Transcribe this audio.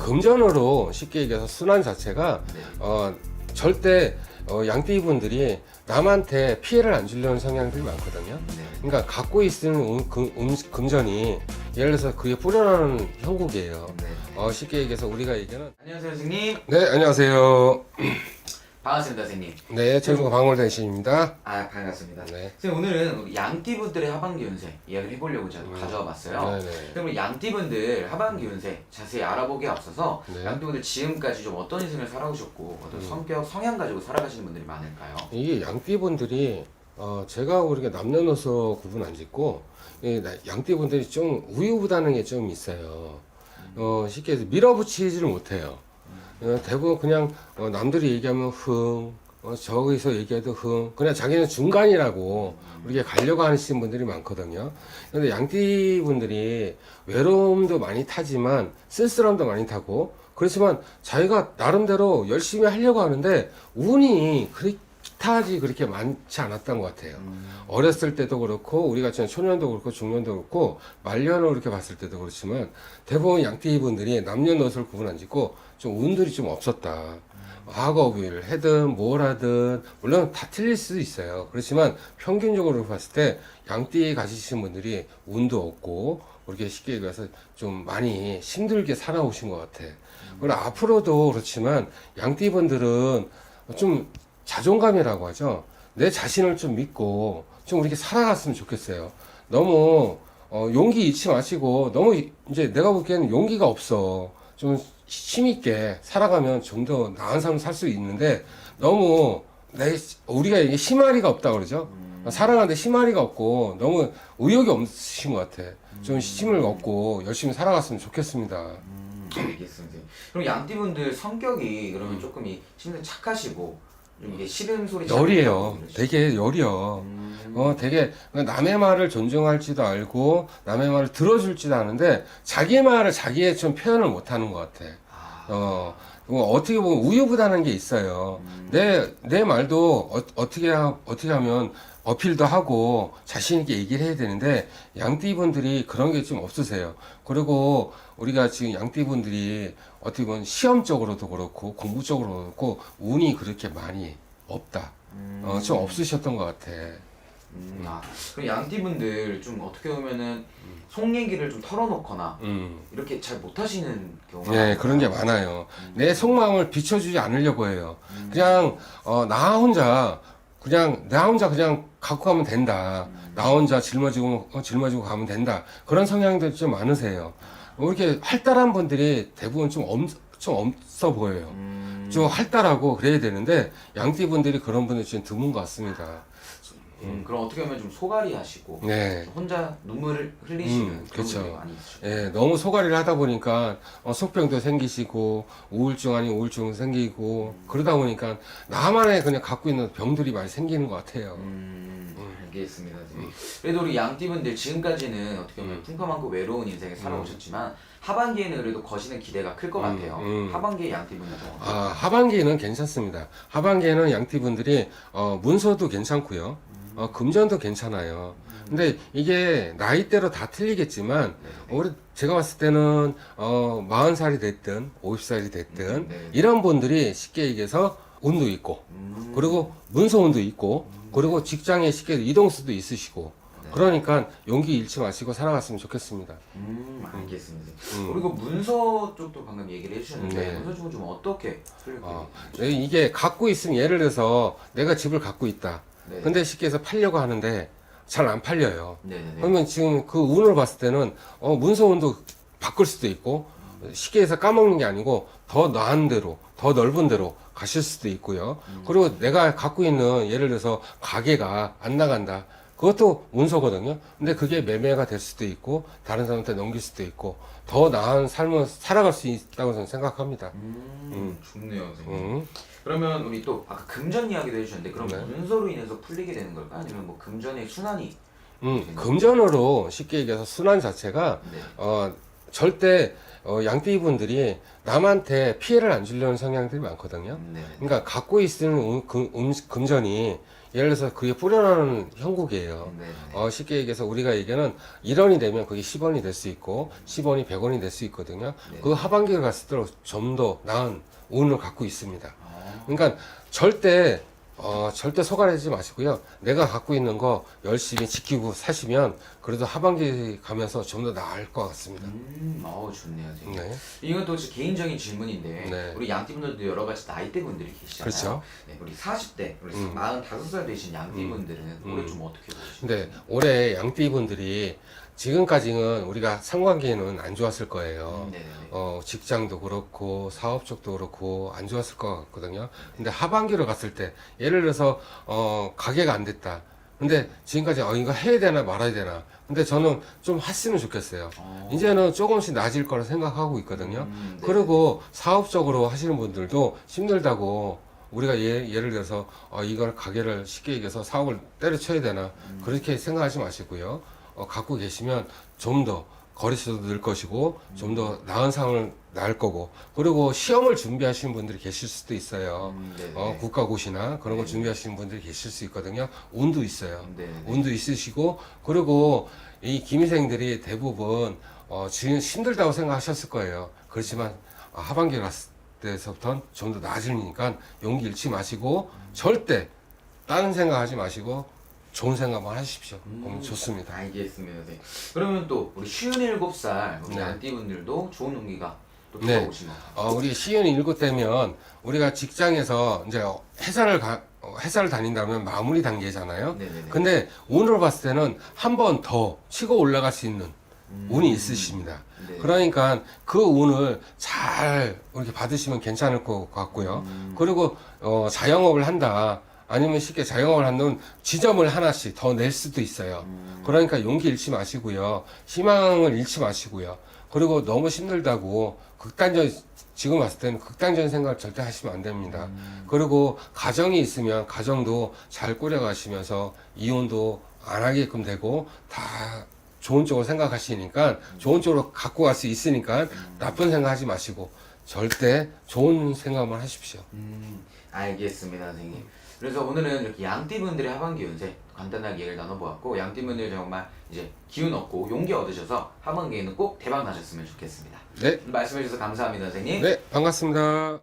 금전으로 쉽게 얘기해서 순환 자체가 절대 양띠분들이 남한테 피해를 안 주려는 성향들이 많거든요. 그러니까 갖고 있는 금전이 예를 들어서 그게 뿌려나오는 형국이에요. 쉽게 얘기해서 우리가 얘기하는. 안녕하세요 선생님. 네, 안녕하세요. 반갑습니다 선생님. 네, 천주가 방울대신입니다. 아 반갑습니다. 네. 선생님 오늘은 우리 양띠분들의 하반기 운세 이야기를 해보려고 제가 가져와 봤어요. 네네. 그럼 우리 양띠분들 하반기 운세 자세히 알아보기에 앞서서 네. 양띠분들 지금까지 좀 어떤 인생을 살아오셨고 어떤 성격, 성향 가지고 살아가시는 분들이 많을까요? 이게 양띠분들이 제가 우리가 남녀노소 구분 안 짓고 이 양띠분들이 좀 우유부단한 게 좀 있어요. 쉽게 해서 밀어붙이지를 못해요. 대부분 그냥 남들이 얘기하면 저기서 얘기해도 그냥 자기는 중간이라고 우리가 가려고 하시는 분들이 많거든요. 근데 양띠분들이 외로움도 많이 타지만 쓸쓸함도 많이 타고, 그렇지만 자기가 나름대로 열심히 하려고 하는데 운이 그렇게 많지 않았던 것 같아요. 어렸을 때도 그렇고 우리가 초년도 그렇고 중년도 그렇고 말년으로 이렇게 봤을 때도 그렇지만 대부분 양띠분들이 남녀노소를 구분 안 짓고 좀 운들이 좀 없었다. 학업을 하든 뭘 하든 물론 다 틀릴 수도 있어요. 그렇지만 평균적으로 봤을 때 양띠 가지신 분들이 운도 없고 그렇게 쉽게 얘기해서 좀 많이 힘들게 살아오신 것 같아. 그리고 앞으로도 그렇지만 양띠분들은 좀 자존감이라고 하죠. 내 자신을 좀 믿고 좀 이렇게 살아갔으면 좋겠어요. 너무 용기 잃지 마시고, 너무 이제 내가 보기에는 용기가 없어. 좀 힘있게 살아가면 좀 더 나은 삶을 살 수 있는데, 너무 우리가 이게 희마리가 없다 그러죠. 살아가는데 희마리가 없고 너무 의욕이 없으신 것 같아. 좀 힘을 얻고 열심히 살아갔으면 좋겠습니다. 알겠습니다. 그럼 양띠분들 성격이 그러면 조금 심지어 착하시고 좀 이게 싫은 소리 열이에요. 되게 열이요. 되게 남의 말을 존중할지도 알고 남의 말을 들어줄지도 아는데 자기 말을 자기의 좀 표현을 못하는 것 같아. 어떻게 보면 우유부단한 게 있어요. 내 말도 어떻게 하면 어필도 하고 자신있게 얘기를 해야 되는데 양띠분들이 그런 게 좀 없으세요. 그리고 우리가 지금 양띠분들이 어떻게 보면 시험적으로도 그렇고 공부적으로도 그렇고 운이 그렇게 많이 없다. 좀 없으셨던 것 같아. 그럼 양띠분들 좀 어떻게 보면은 속 얘기를 좀 털어놓거나 이렇게 잘 못하시는 경우가 네, 그런 게 많아요. 내 속마음을 비춰주지 않으려고 해요. 그냥 나 혼자 그냥 갖고 가면 된다. 나 혼자 짊어지고 가면 된다. 그런 성향들이 좀 많으세요. 이렇게 활달한 분들이 대부분 좀 없어 보여요. 좀 활달하고 그래야 되는데 양띠분들이 그런 분들이 좀 드문 것 같습니다. 그럼 어떻게 보면 좀 소갈이 하시고 네. 혼자 눈물을 흘리시는 그런 그렇죠. 분들이 많이 있으시죠. 예, 너무 소갈이를 하다 보니까 속병도 생기시고 우울증 아닌 우울증 생기고 그러다 보니까 나만의 그냥 갖고 있는 병들이 많이 생기는 것 같아요. 알겠습니다. 그래도 우리 양띠분들 지금까지는 어떻게 보면 풍파 많고 외로운 인생을 살아오셨지만 하반기에는 그래도 거시는 기대가 클 것 같아요. 하반기에 양띠분들 좀 하반기에는 괜찮습니다. 하반기에는 양띠분들이 문서도 괜찮고요. 금전도 괜찮아요. 근데 이게 나이대로 다 틀리겠지만 제가 봤을 때는 40살이 됐든 50살이 됐든 이런 분들이 쉽게 얘기해서 운도 있고 그리고 문서운도 있고 그리고 직장에 쉽게 이동수도 있으시고 그러니까 용기 잃지 마시고 살아갔으면 좋겠습니다. 알겠습니다. 그리고 문서 쪽도 방금 얘기를 해주셨는데 네. 문서 쪽은 좀 어떻게 풀릴까요? 이게 갖고 있으면 예를 들어서 내가 집을 갖고 있다. 네. 근데 쉽게 해서 팔려고 하는데 잘 안 팔려요. 네네네. 그러면 지금 그 운을 봤을 때는 문서운도 바꿀 수도 있고 쉽게 해서 까먹는 게 아니고 더 나은 데로 더 넓은 데로 가실 수도 있고요. 그리고 내가 갖고 있는 예를 들어서 가게가 안 나간다. 그것도 문서거든요. 근데 그게 매매가 될 수도 있고 다른 사람한테 넘길 수도 있고 더 나은 삶을 살아갈 수 있다고 저는 생각합니다. 좋네요, 선생님. 그러면 우리 또 아까 금전 이야기도 해주셨는데 그럼 네. 문서로 인해서 풀리게 되는 걸까요? 아니면 뭐 금전의 순환이 금전으로 쉽게 얘기해서 순환 자체가 네. 절대 양띠분들이 남한테 피해를 안 주려는 성향들이 많거든요. 네. 그러니까 갖고 있는 금전이 예를 들어서 그게 뿌려나오는 형국이에요. 네네. 쉽게 얘기해서 우리가 얘기하는 1원이 되면 그게 10원이 될 수 있고 10원이 100원이 될 수 있거든요. 네. 그 하반기를 갔을 때 좀 더 나은 운을 갖고 있습니다. 아, 그러니까 절대 속아내지 마시고요. 내가 갖고 있는 거 열심히 지키고 사시면 그래도 하반기 가면서 좀 더 나을 것 같습니다. 좋네요, 선생님. 네. 이건 또 개인적인 질문인데 네. 우리 양띠분들도 여러 가지 나이대 분들이 계시잖아요. 그렇죠. 네, 우리 40대, 우리 45살 되신 양띠분들은 올해 좀 어떻게 보시나요? 근데 올해 양띠 분들이 지금까지는 우리가 상관계는 안 좋았을 거예요. 네네. 직장도 그렇고 사업 쪽도 그렇고 안 좋았을 것 같거든요. 근데 하반기로 갔을 때 예를 들어서 가게가 안 됐다. 근데 지금까지 이거 해야 되나 말아야 되나. 근데 저는 좀 했으면 좋겠어요. 이제는 조금씩 나아질 거라 생각하고 있거든요. 네. 그리고 사업적으로 하시는 분들도 힘들다고 우리가 예를 들어서 이걸 가게를 쉽게 얘기해서 사업을 때려쳐야 되나 그렇게 생각하지 마시고요. 갖고 계시면 좀 더 거리수도 늘 것이고 좀 더 나은 상황을 낳을 거고 그리고 시험을 준비하시는 분들이 계실 수도 있어요. 네네. 국가고시나 그런 거 준비하시는 분들이 계실 수 있거든요. 운도 있어요. 네네. 운도 있으시고 그리고 이 기미생들이 대부분 지금 힘들다고 생각하셨을 거예요. 그렇지만 하반기 갔을 때서부터는 좀 더 나아지니까 용기 잃지 마시고 절대 다른 생각하지 마시고 좋은 생각만 하십시오. 좋습니다. 알겠습니다, 선생님. 그러면 또 우리 57살 우리 네. 양띠분들도 좋은 용기가 또 네. 들어오신 것 같아요. 우리 시윤이 일곱 되면 우리가 직장에서 이제 회사를 다닌다면 마무리 단계잖아요. 네네네. 근데 운으로 봤을 때는 한 번 더 치고 올라갈 수 있는 운이 있으십니다. 네. 그러니까 그 운을 잘 이렇게 받으시면 괜찮을 것 같고요. 그리고 자영업을 한다. 아니면 쉽게 자영업을 하는 지점을 하나씩 더 낼 수도 있어요. 그러니까 용기 잃지 마시고요. 희망을 잃지 마시고요. 그리고 너무 힘들다고 지금 봤을 때는 극단적인 생각을 절대 하시면 안 됩니다. 그리고 가정이 있으면 가정도 잘 꾸려가시면서 이혼도 안 하게끔 되고 다 좋은 쪽으로 생각하시니까 좋은 쪽으로 갖고 갈 수 있으니까 나쁜 생각하지 마시고 절대 좋은 생각만 하십시오. 알겠습니다, 선생님. 그래서 오늘은 이렇게 양띠분들의 하반기 운세 간단하게 얘기를 나눠보았고 양띠분들 정말 이제 기운 얻고 용기 얻으셔서 하반기에는 꼭 대박 나셨으면 좋겠습니다. 네, 말씀해 주셔서 감사합니다, 선생님. 네, 반갑습니다.